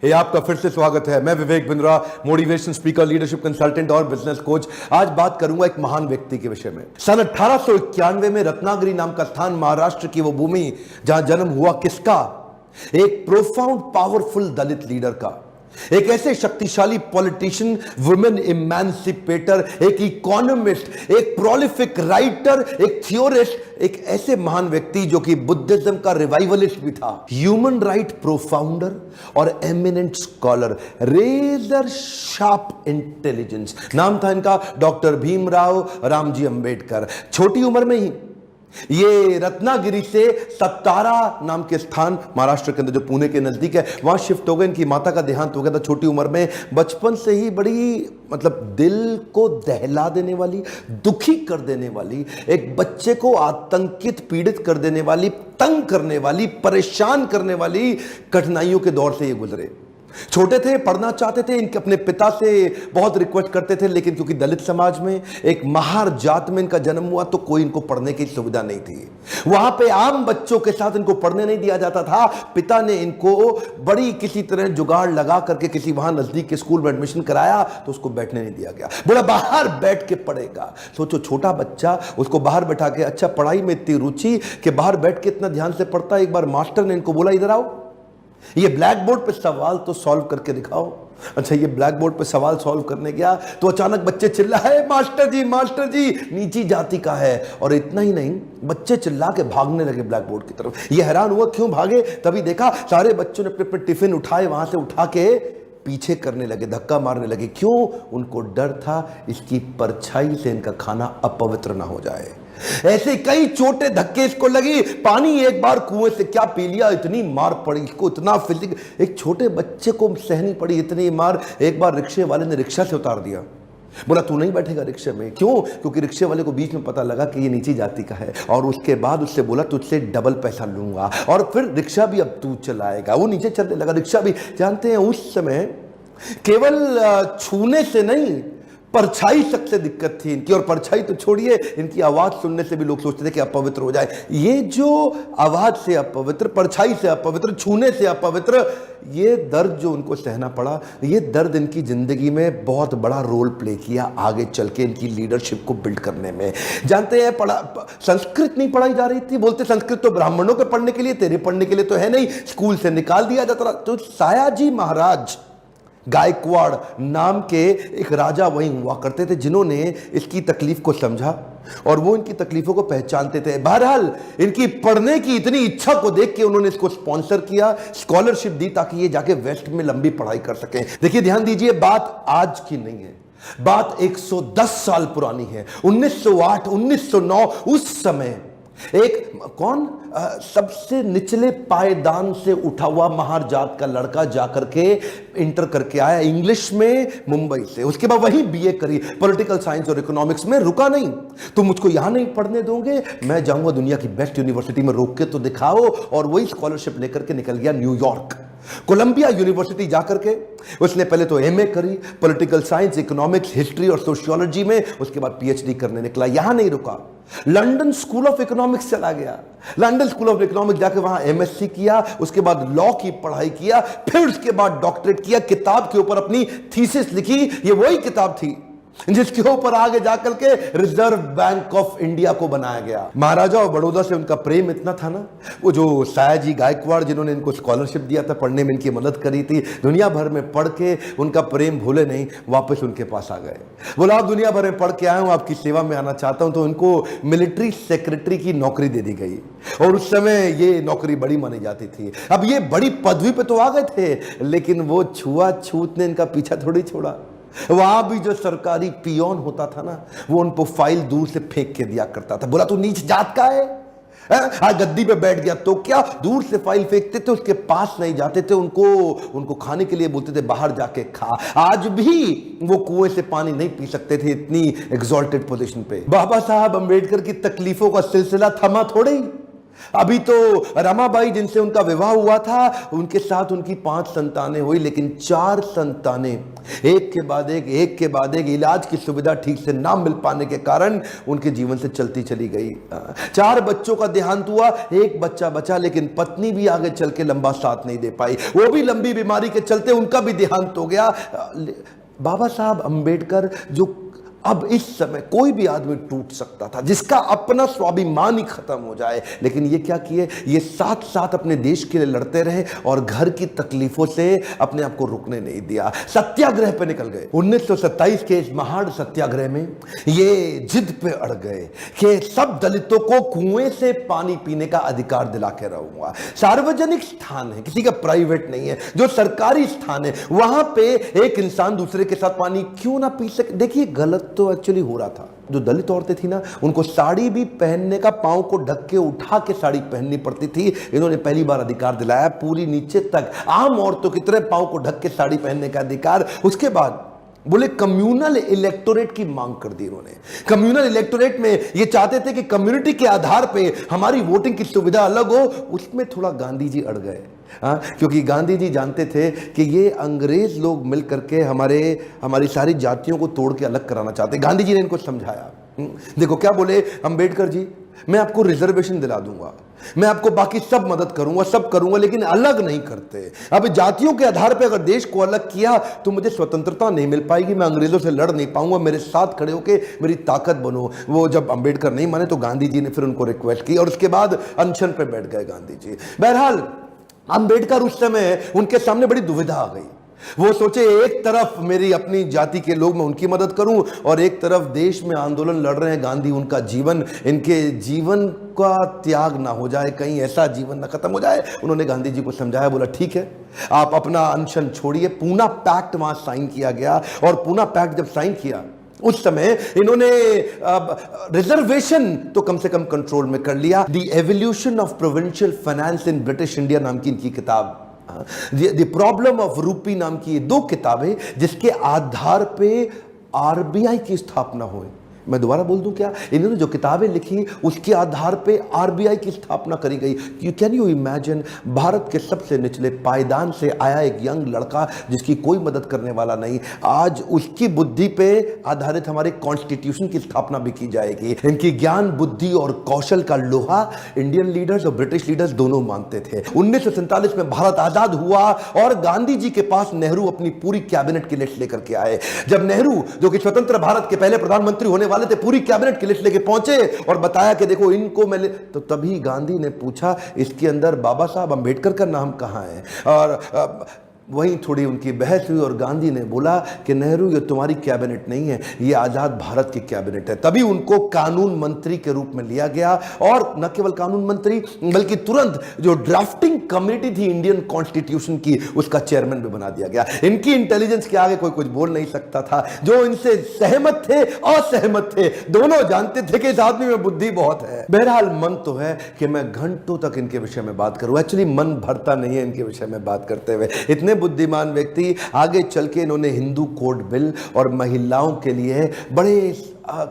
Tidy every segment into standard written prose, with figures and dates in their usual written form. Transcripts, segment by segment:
ये आपका फिर से स्वागत है। मैं Vivek Bindra, motivation speaker, leadership consultant और बिजनेस कोच। आज बात करूंगा एक महान व्यक्ति के विषय में। सन 1891 में रत्नागिरी नाम का स्थान, महाराष्ट्र की वो भूमि जहां जन्म हुआ किसका? एक प्रोफाउंड पावरफुल दलित लीडर का, एक ऐसे शक्तिशाली पॉलिटिशियन, वुमेन इमेंसिपेटर, एक इकोनॉमिस्ट, एक प्रोलिफिक राइटर, एक थियोरिस्ट, एक ऐसे महान व्यक्ति जो कि बुद्धिज्म का रिवाइवलिस्ट भी था, ह्यूमन राइट प्रोफाउंडर और eminent scholar, razor sharp intelligence. नाम था इनका डॉक्टर भीमराव रामजी अंबेडकर। छोटी उम्र में ही ये रत्नागिरी से सत्तारा नाम के स्थान, महाराष्ट्र के अंदर जो पुणे के नजदीक है, वहां शिफ्ट हो गए। इनकी माता का देहांत हो गया था छोटी उम्र में। बचपन से ही बड़ी दिल को दहला देने वाली, दुखी कर देने वाली, एक बच्चे को आतंकित, पीड़ित कर देने वाली, तंग करने वाली, परेशान करने वाली कठिनाइयों के दौर से ये गुजरे। छोटे थे, पढ़ना चाहते थे, इनके अपने पिता से बहुत रिक्वेस्ट करते थे, लेकिन क्योंकि दलित समाज में, एक महार जात में इनका जन्म हुआ, तो कोई इनको पढ़ने की सुविधा नहीं थी। वहां पे आम बच्चों के साथ इनको पढ़ने नहीं दिया जाता था। पिता ने इनको बड़ी किसी तरह जुगाड़ लगा करके किसी वहां नजदीक के स्कूल में एडमिशन कराया, तो उसको बैठने नहीं दिया गया। बोला बाहर बैठ के पढ़ेगा। सोचो, छोटा बच्चा, उसको बाहर बैठा के, अच्छा पढ़ाई में इतनी रुचि कि बाहर बैठ के इतना ध्यान से पढ़ता। एक बार मास्टर ने इनको बोला, इधर आओ, ये ब्लैक बोर्ड पे सवाल तो सॉल्व करके दिखाओ। अच्छा, ये ब्लैक बोर्ड पे सवाल सॉल्व करने गया तो अचानक बच्चे चिल्लाए, मास्टर जी नीची जाति का है। और इतना ही नहीं, बच्चे चिल्ला के भागने लगे ब्लैक बोर्ड की तरफ। ये हैरान हुआ क्यों भागे, तभी देखा सारे बच्चों ने अपने अपने टिफिन उठाए, वहां से उठा के पीछे करने लगे, धक्का मारने लगे। क्यों? उनको डर था इसकी परछाई से इनका खाना अपवित्र ना हो जाए। ऐसे कई छोटे धक्के इसको लगी। पानी एक बार कुएं से क्या पी लिया, इतनी मार पड़ी इसको, इतना फिजिक, एक छोटे बच्चे को सहनी पड़ी इतनी मार। एक बार रिक्शे वाले ने रिक्शा से उतार दिया। बोला तू नहीं बैठेगा रिक्शे में। क्यों? क्योंकि रिक्शे वाले को बीच में पता लगा कि ये नीची जाति का है, और उसके बाद उससे बोला तुझसे डबल पैसा लूंगा, और फिर रिक्शा भी अब तू चलाएगा। वो नीचे चलने लगा, रिक्शा भी। जानते हैं उस समय केवल छूने से नहीं, परछाई तक से दिक्कत थी इनकी। और परछाई तो छोड़िए, इनकी आवाज सुनने से भी लोग सोचते थे कि अपवित्र हो जाए। ये जो आवाज से अपवित्र, परछाई से अपवित्र, छूने से अपवित्र, ये दर्द जो उनको सहना पड़ा, ये दर्द इनकी जिंदगी में बहुत बड़ा रोल प्ले किया आगे चल के इनकी लीडरशिप को बिल्ड करने में। जानते हैं, संस्कृत नहीं पढ़ाई जा रही थी। बोलते संस्कृत तो ब्राह्मणों के पढ़ने के लिए, तेरे पढ़ने के लिए तो है नहीं, स्कूल से निकाल दिया जाता था। तो सायाजी महाराज गायकवाड़ नाम के एक राजा वहीं हुआ करते थे, जिन्होंने इसकी तकलीफ को समझा और वो इनकी तकलीफों को पहचानते थे। बहरहाल इनकी पढ़ने की इतनी इच्छा को देख के उन्होंने इसको स्पॉन्सर किया, स्कॉलरशिप दी, ताकि ये जाके वेस्ट में लंबी पढ़ाई कर सकें। देखिए, ध्यान दीजिए, बात आज की नहीं है, बात 110 साल पुरानी है। 1908, 1909, उस समय एक सबसे निचले पायदान से उठा हुआ महार जात का लड़का जाकर के इंटर करके आया इंग्लिश में मुंबई से। उसके बाद वही बीए करी, पॉलिटिकल साइंस और इकोनॉमिक्स में। रुका नहीं, तुम मुझको यहां नहीं पढ़ने दोगे, मैं जाऊंगा दुनिया की बेस्ट यूनिवर्सिटी में, रोक के तो दिखाओ। और वही स्कॉलरशिप लेकर के निकल गया न्यूयॉर्क, कोलंबिया यूनिवर्सिटी जाकर के उसने पहले तो एमए करी, पॉलिटिकल साइंस, इकोनॉमिक्स, हिस्ट्री और सोशियोलॉजी में। उसके बाद पीएचडी करने निकला। यहां नहीं रुका, लंदन स्कूल ऑफ इकोनॉमिक्स चला गया। लंदन स्कूल ऑफ इकोनॉमिक्स जाकर वहां एमएससी किया, उसके बाद लॉ की पढ़ाई किया, फिर उसके बाद डॉक्टरेट किया, किताब के ऊपर अपनी थीसिस लिखी। ये वही किताब थी जिसके ऊपर आगे जाकर के रिजर्व बैंक ऑफ इंडिया को बनाया गया। महाराजा और बड़ौदा से उनका प्रेम इतना था ना, वो जो सायाजी गायकवाड़ जिन्होंने इनको स्कॉलरशिप दिया था, पढ़ने में इनकी मदद करी थी, दुनिया भर में पढ़ के उनका प्रेम भूले नहीं, वापस उनके पास आ गए। बोला आप दुनिया भर में पढ़ के आए हूं, आपकी सेवा में आना चाहता हूं। तो उनको मिलिट्री सेक्रेटरी की नौकरी दे दी गई, और उस समय ये नौकरी बड़ी मानी जाती थी। अब ये बड़ी पदवी पे तो आ गए थे, लेकिन वो छुआछूत ने इनका पीछा थोड़ी छोड़ा। वहां भी जो सरकारी पियोन होता था ना, वो उनको फाइल दूर से फेंक के दिया करता था। बोला तू नीच जात का है, गद्दी पे बैठ गया तो क्या, दूर से फाइल फेंकते थे, उसके पास नहीं जाते थे। उनको खाने के लिए बोलते थे बाहर जाके खा। आज भी वो कुएं से पानी नहीं पी सकते थे, इतनी एग्जॉल्टेड पोजीशन पे। बाबा साहब अंबेडकर की तकलीफों का सिलसिला थमा थोड़े ही। अभी तो रमाबाई जिनसे उनका विवाह हुआ था, उनके साथ उनकी 5 संतानें हुई, लेकिन 4 संतानें एक के बाद एक इलाज की सुविधा ठीक से ना मिल पाने के कारण उनके जीवन से चलती चली गई। 4 बच्चों का देहांत हुआ, 1 बच्चा बचा, लेकिन पत्नी भी आगे चल के लंबा साथ नहीं दे पाई, वो भी लंबी बीमारी के चलते उनका भी देहांत हो गया। बाबा साहब अंबेडकर, जो अब इस समय कोई भी आदमी टूट सकता था, जिसका अपना स्वाभिमान ही खत्म हो जाए, लेकिन ये क्या किए, ये साथ साथ अपने देश के लिए लड़ते रहे और घर की तकलीफों से अपने आप को रुकने नहीं दिया। सत्याग्रह पे निकल गए। 1927 के इस महान सत्याग्रह में ये जिद पे अड़ गए कि सब दलितों को कुएं से पानी पीने का अधिकार दिला के रहूंगा। सार्वजनिक स्थान है, किसी का प्राइवेट नहीं है, जो सरकारी स्थान है, वहां पे एक इंसान दूसरे के साथ पानी क्यों ना पी सके। देखिए गलत तो एक्चुअली हो रहा था। जो दलित औरतें थी ना, उनको साड़ी भी पहनने का, पांव को ढक के उठा के साड़ी पहननी पड़ती थी। इन्होंने पहली बार अधिकार दिलाया, पूरी नीचे तक आम औरतों की तरह पांव को ढक के साड़ी पहनने का अधिकार। उसके बाद बोले कम्युनल इलेक्टोरेट की मांग कर दी इन्होंने। कम्युनल इलेक्टोरेट में ये चाहते थे कि कम्युनिटी के आधार पे हमारी वोटिंग की सुविधा अलग हो। उसमें थोड़ा गांधी जी अड़ गए, क्योंकि गांधी जी जानते थे कि ये अंग्रेज लोग मिल करके हमारी सारी जातियों को तोड़ के अलग कराना चाहते। गांधी जी ने इनको समझाया। देखो क्या बोले अंबेडकर जी, मैं आपको रिजर्वेशन दिला दूंगा, मैं आपको बाकी सब मदद करूंगा, सब करूंगा, लेकिन अलग नहीं करते। अब जातियों के आधार पर अगर देश को अलग किया तो मुझे स्वतंत्रता नहीं मिल पाएगी, मैं अंग्रेजों से लड़ नहीं पाऊंगा, मेरे साथ खड़े होके मेरी ताकत बनो। वो जब अंबेडकर नहीं माने तो गांधी जी ने फिर उनको रिक्वेस्ट की और उसके बाद अनशन पे बैठ गए गांधी जी। बहरहाल अंबेडकर उस समय, उनके सामने बड़ी दुविधा आ गई। वो सोचे एक तरफ मेरी अपनी जाति के लोग, मैं उनकी मदद करूं, और एक तरफ देश में आंदोलन लड़ रहे हैं गांधी, उनका जीवन, इनके जीवन का त्याग ना हो जाए, कहीं ऐसा जीवन ना खत्म हो जाए। उन्होंने गांधी जी को समझाया, बोला ठीक है आप अपना अनशन छोड़िए। पूना पैक्ट वहां साइन किया गया, और पूना पैक्ट जब साइन किया उस समय इन्होंने रिजर्वेशन तो कम से कम कंट्रोल में कर लिया। The evolution of provincial finance in British India नाम की इनकी किताब, द प्रॉब्लम ऑफ रूपी नाम की 2 किताबें, जिसके आधार पे आरबीआई की स्थापना हुई। मैं दोबारा बोल दूं क्या, इन्होंने जो किताबें लिखी उसके आधार पे आरबीआई की स्थापना करी गई। कैन यू इमेजिन, भारत के सबसे निचले पायदान से आया एक यंग लड़का जिसकी कोई मदद करने वाला नहीं, आज उसकी बुद्धि पे आधारित हमारे कॉन्स्टिट्यूशन की स्थापना भी की जाएगी। इनकी ज्ञान, बुद्धि और कौशल का लोहा इंडियन लीडर्स और ब्रिटिश लीडर्स दोनों मानते थे। 1947 में भारत आजाद हुआ और गांधी जी के पास नेहरू अपनी पूरी कैबिनेट की लिस्ट लेकर के आए। जब नेहरू, जो कि स्वतंत्र भारत के पहले प्रधानमंत्री होने वाले थे, पूरी कैबिनेट की लिस्ट लेके पहुंचे और बताया कि देखो इनको मैं तो तभी गांधी ने पूछा, इसके अंदर बाबा साहब अंबेडकर का नाम कहां है? और वहीं थोड़ी उनकी बहस हुई और गांधी ने बोला कि नेहरू ये तुम्हारी कैबिनेट नहीं है, ये आजाद भारत की कैबिनेट है। तभी उनको कानून मंत्री के रूप में लिया गया, और न केवल कानून मंत्री बल्कि तुरंत जो ड्राफ्टिंग कमेटी थी इंडियन कॉन्स्टिट्यूशन की, उसका चेयरमैन भी बना दिया गया। इनकी इंटेलिजेंस के आगे कोई कुछ बोल नहीं सकता था। जो इनसे सहमत थे, असहमत थे, दोनों जानते थे कि इस आदमी में बुद्धि बहुत है। बहरहाल मन तो है कि मैं घंटों तक इनके विषय में बात करूं, एक्चुअली मन भरता नहीं है इनके विषय में बात करते हुए। इतने बुद्धिमान व्यक्ति, आगे चल के इन्होंने हिंदू कोड बिल और महिलाओं के लिए बड़े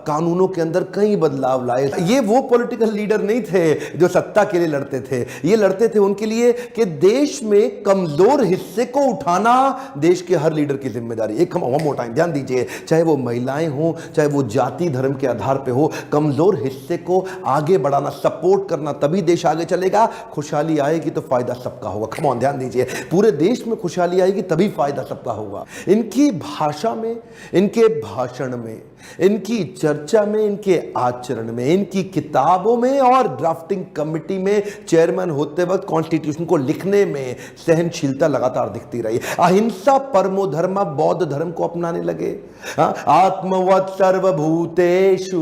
कानूनों के अंदर कई बदलाव लाए। ये वो पॉलिटिकल लीडर नहीं थे जो सत्ता के लिए लड़ते थे, ये लड़ते थे उनके लिए कि देश में कमजोर हिस्से को उठाना देश के हर लीडर की जिम्मेदारी। एक हम मोर टाइम ध्यान दीजिए, चाहे वो महिलाएं हो, चाहे वो जाति धर्म के आधार पे हो, कमजोर हिस्से को आगे बढ़ाना, सपोर्ट करना, तभी देश आगे चलेगा। खुशहाली आएगी तो फायदा सबका होगा। कम ऑन ध्यान दीजिए, पूरे देश में खुशहाली आएगी तभी फायदा सबका होगा। इनकी भाषा में, इनके भाषण में, इनकी चर्चा में, इनके आचरण में, इनकी किताबों में और ड्राफ्टिंग कमेटी में चेयरमैन होते वक्त कॉन्स्टिट्यूशन को लिखने में सहनशीलता लगातार दिखती रही। अहिंसा परमो धर्म, बौद्ध धर्म को अपनाने लगे। आत्मवत् सर्वभूतेषु,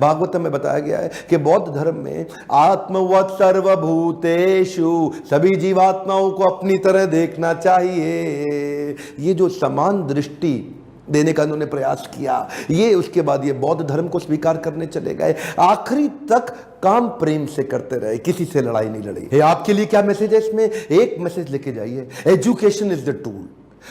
भागवतम में बताया गया है कि बौद्ध धर्म में आत्मवत् सर्वभूतेषु, सभी जीवात्माओं को अपनी तरह देखना चाहिए। ये जो समान दृष्टि देने का उन्होंने प्रयास किया, ये उसके बाद ये बौद्ध धर्म को स्वीकार करने चले गए। आखिरी तक काम प्रेम से करते रहे, किसी से लड़ाई नहीं लड़ी। आपके लिए क्या मैसेज है इसमें? एक मैसेज लेके जाइए, एजुकेशन इज द टूल।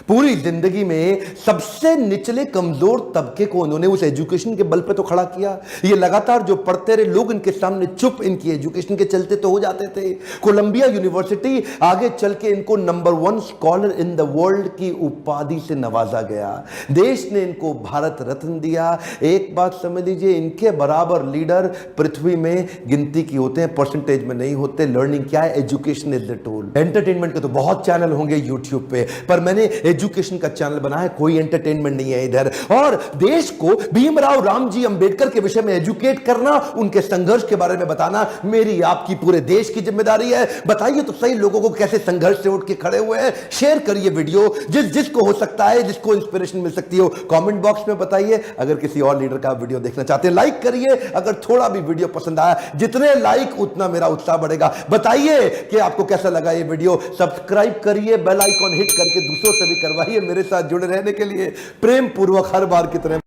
पूरी जिंदगी में सबसे निचले कमजोर तबके को उन्होंने उस एजुकेशन के बल पे तो खड़ा किया। ये लगातार जो पढ़ते रहे लोग इनके सामने चुप, इनकी एजुकेशन के चलते तो हो जाते थे। कोलंबिया यूनिवर्सिटी आगे चल के इनको number 1 scholar in the world की उपाधि से नवाजा गया। देश ने इनको भारत रत्न दिया। एक बात समझ लीजिए, इनके बराबर लीडर पृथ्वी में गिनती की होते हैं, परसेंटेज में नहीं होते। लर्निंग क्या है? Education is the tool. Entertainment के तो बहुत चैनल होंगे यूट्यूब पे, पर मैंने एजुकेशन का चैनल बना है, कोई एंटरटेनमेंट नहीं है इधर। और देश को भीमराव रामजी अंबेडकर के विषय में एजुकेट करना, उनके संघर्ष के बारे में बताना मेरी आपकी पूरे देश की जिम्मेदारी है। बताइए तो सही लोगों को कैसे संघर्ष से उठ के खड़े हुए हैं। शेयर करिए वीडियो, जिसको हो सकता है, जिसको इंस्पिरेशन मिल सकती हो, कमेंट बॉक्स में बताइए। अगर किसी और लीडर का वीडियो देखना चाहते हैं लाइक करिए। अगर थोड़ा भी वीडियो पसंद आया, जितने लाइक उतना मेरा उत्साह बढ़ेगा। बताइए कि आपको कैसा लगा ये वीडियो। सब्सक्राइब करिए, बेल आइकॉन हिट करके दूसरों से भी करवाइए। मेरे साथ जुड़े रहने के लिए प्रेम पूर्वक हर बार की तरह